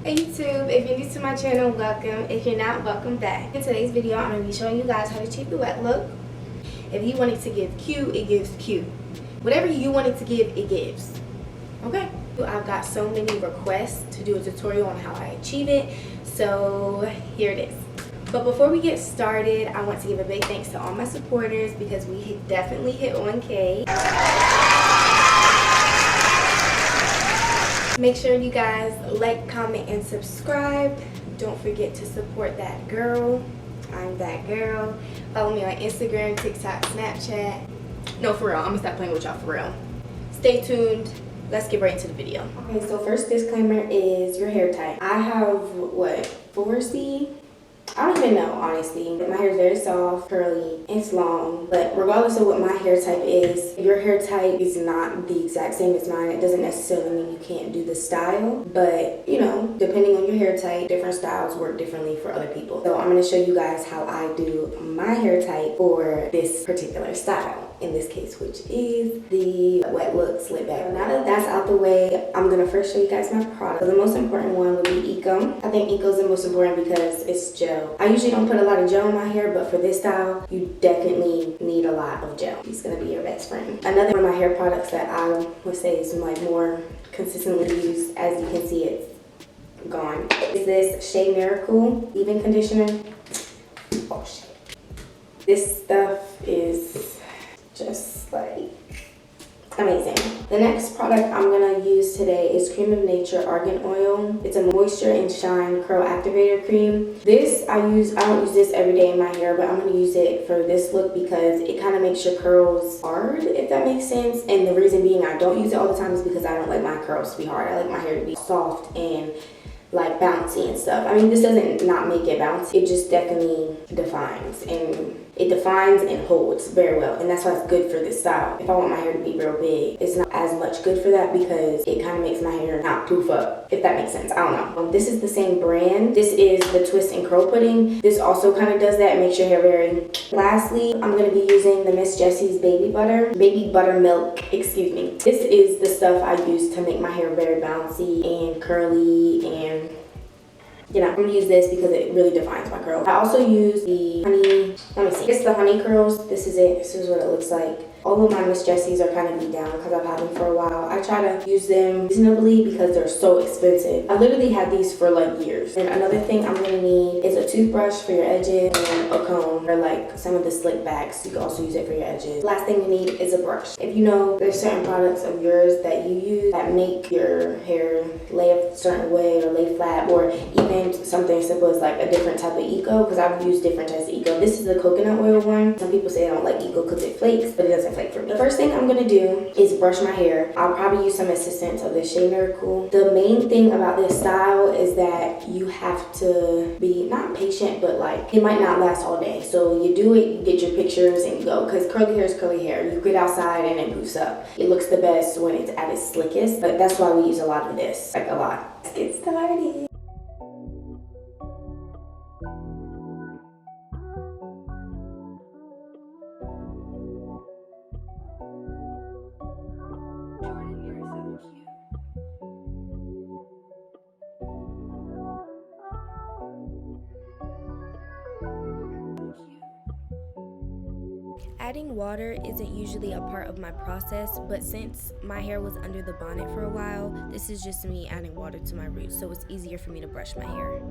Hey YouTube, if you're new to my channel, welcome. If you're not, welcome back. In today's video, I'm going to be showing you guys how to achieve the wet look. If you want it to give Q, it gives Q. Whatever you want it to give, it gives. Okay? I've got so many requests to do a tutorial on how I achieve it, so here it is. But before we get started, I want to give a big thanks to all my supporters because we definitely hit 1K. Make sure you guys like, comment, and subscribe. Don't forget to support that girl. I'm that girl. Follow me on Instagram, TikTok, Snapchat. No, for real. I'm gonna stop playing with y'all for real. Stay tuned. Let's get right into the video. Okay, so first disclaimer is your hair type. I have, what, 4C? I don't even know, honestly. My hair is very soft, curly, it's long. But regardless of what my hair type is, if your hair type is not the exact same as mine, it doesn't necessarily mean you can't do the style. But, you know, depending on your hair type, different styles work differently for other people. So I'm going to show you guys how I do my hair type for this particular style. In this case, which is the wet look slit back. So now that that's out the way, I'm gonna first show you guys my product. So the most important one would be Eco. I think Eco is the most important because it's gel. I usually don't put a lot of gel in my hair, but for this style, you definitely need a lot of gel. She's gonna be your best friend. Another one of my hair products that I would say is like more consistently used, as you can see, it's gone, is this Shea Miracle leave-in conditioner. Oh shit. This stuff is just like amazing. The next product I'm gonna use today is Cream of Nature Argan Oil. It's a moisture and shine curl activator cream. This I don't use this every day in my hair, but I'm gonna use it for this look because it kind of makes your curls hard, if that makes sense. And the reason being I don't use it all the time is because I don't like my curls to be hard. I like my hair to be soft and like bouncy and stuff. I mean, this doesn't not make it bouncy. It just definitely defines, and it defines and holds very well, and that's why it's good for this style. If I want my hair to be real big, it's not as much good for that because it kind of makes my hair not poof up, if that makes sense. I don't know. This is the same brand. This is the Twist and Curl Pudding. This also kind of does that. It makes your hair very. Lastly, I'm going to be using the Miss Jessie's baby buttermilk, excuse me. This is the stuff I use to make my hair very bouncy and curly, and you know, I'm gonna use this because it really defines my curl. I also use the honey, let me see. It's the honey curls. This is it. This is what it looks like. All of my Miss Jessie's are kind of beat down because I've had them for a while. I try to use them reasonably because they're so expensive. I literally had these for like years. And another thing I'm gonna need is a toothbrush for your edges and a comb for like some of the slick backs. You can also use it for your edges. Last thing you need is a brush. If you know there's certain products of yours that you use that make your hair lay a certain way or lay flat, or even something simple as like a different type of Eco, because I've used different types of Eco. This is the coconut oil one. Some people say I don't like Eco because it flakes, but it doesn't flake for me. The first thing I'm gonna do is brush my hair. I'll probably use some assistance of the Shea Miracle. The main thing about this style is that you have to be not patient, but like it might not last all day. So you do it, you get your pictures, and you go, because curly hair is curly hair. You get outside and it poofs up. It looks the best when it's at its slickest, but that's why we use a lot of this, like a lot. Let's get started. Adding water isn't usually a part of my process, but since my hair was under the bonnet for a while, this is just me adding water to my roots, so it's easier for me to brush my hair.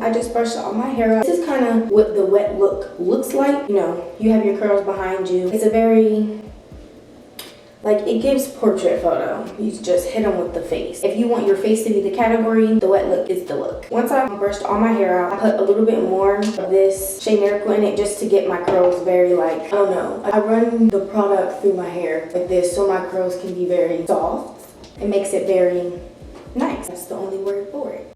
I just brushed all my hair out. This is kind of what the wet look looks like. You know, you have your curls behind you. It's a very Like, it gives portrait photo. You just hit them with the face. If you want your face to be the category, the wet look is the look. Once I brushed all my hair out, I put a little bit more of this Shea Miracle in it just to get my curls very, like, I don't know. I run the product through my hair like this so my curls can be very soft. It makes it very nice. That's the only word for it.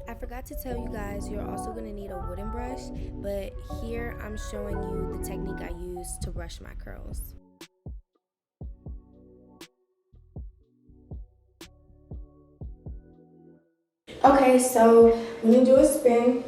I forgot to tell you guys, you're also going to need a wooden brush, but here I'm showing you the technique I use to brush my curls. Okay, so when you do a spin,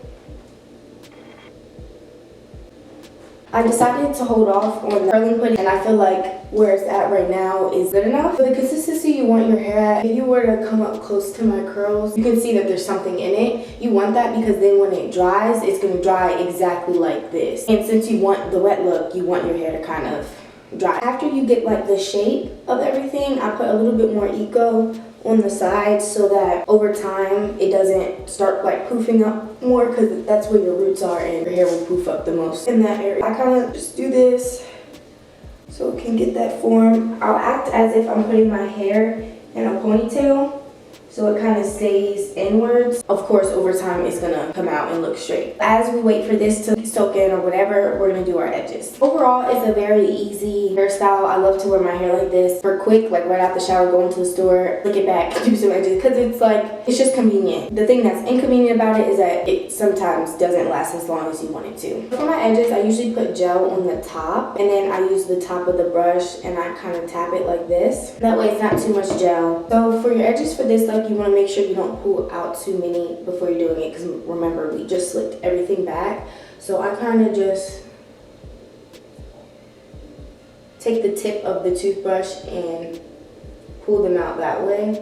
I decided to hold off on the curling pudding, and I feel like where it's at right now is good enough. For the consistency you want your hair at, if you were to come up close to my curls, you can see that there's something in it. You want that because then when it dries, it's going to dry exactly like this. And since you want the wet look, you want your hair to kind of dry. After you get like the shape of everything, I put a little bit more Eco on the sides so that over time it doesn't start like poofing up more, because that's where your roots are and your hair will poof up the most in that area. I kind of just do this so it can get that form. I'll act as if I'm putting my hair in a ponytail so it kind of stays inwards. Of course, over time it's gonna come out and look straight. As we wait for this to soak in or whatever, we're gonna do our edges. Overall, it's a very easy hairstyle. I love to wear my hair like this for quick, like right out the shower, go into the store, flick it back, do some edges, because it's like, it's just convenient. The thing that's inconvenient about it is that it sometimes doesn't last as long as you want it to. For my edges, I usually put gel on the top, and then I use the top of the brush and I kind of tap it like this. That way it's not too much gel. So for your edges for this look, you want to make sure you don't pull out too many before you're doing it, because remember, we just slicked everything back. So I kind of just take the tip of the toothbrush and pull them out that way.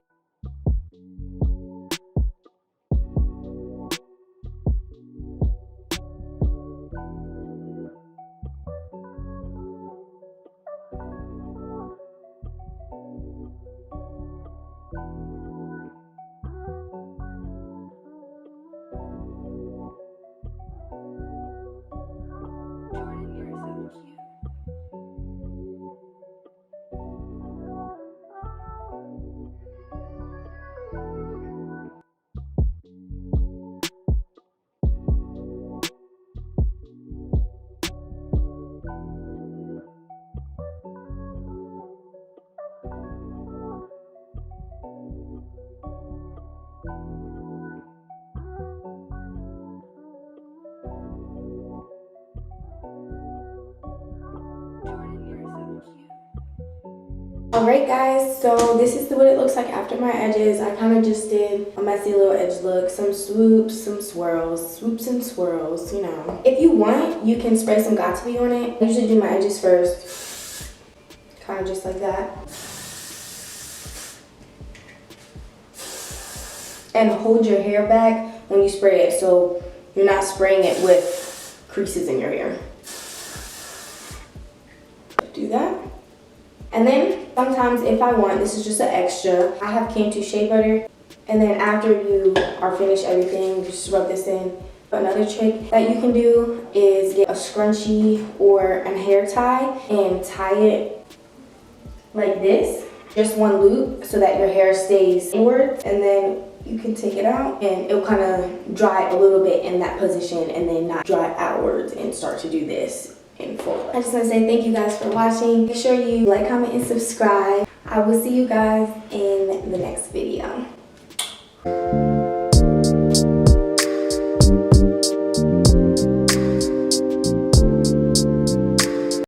Alright guys, so this is what it looks like after my edges. I kind of just did a messy little edge look, some swoops, some swirls, swoops and swirls, you know. If you want, you can spray some Got2b on it. I usually do my edges first, kind of just like that. And hold your hair back when you spray it, so you're not spraying it with creases in your hair. Do that. And then sometimes if I want, this is just an extra, I have Cantu shea butter. And then after you are finished everything, just rub this in. Another trick that you can do is get a scrunchie or a hair tie and tie it like this. Just one loop so that your hair stays inward, and then you can take it out and it'll kind of dry a little bit in that position and then not dry outwards and start to do this in full. I just want to say thank you guys for watching. Make sure you like, comment, and subscribe. I will see you guys in the next video.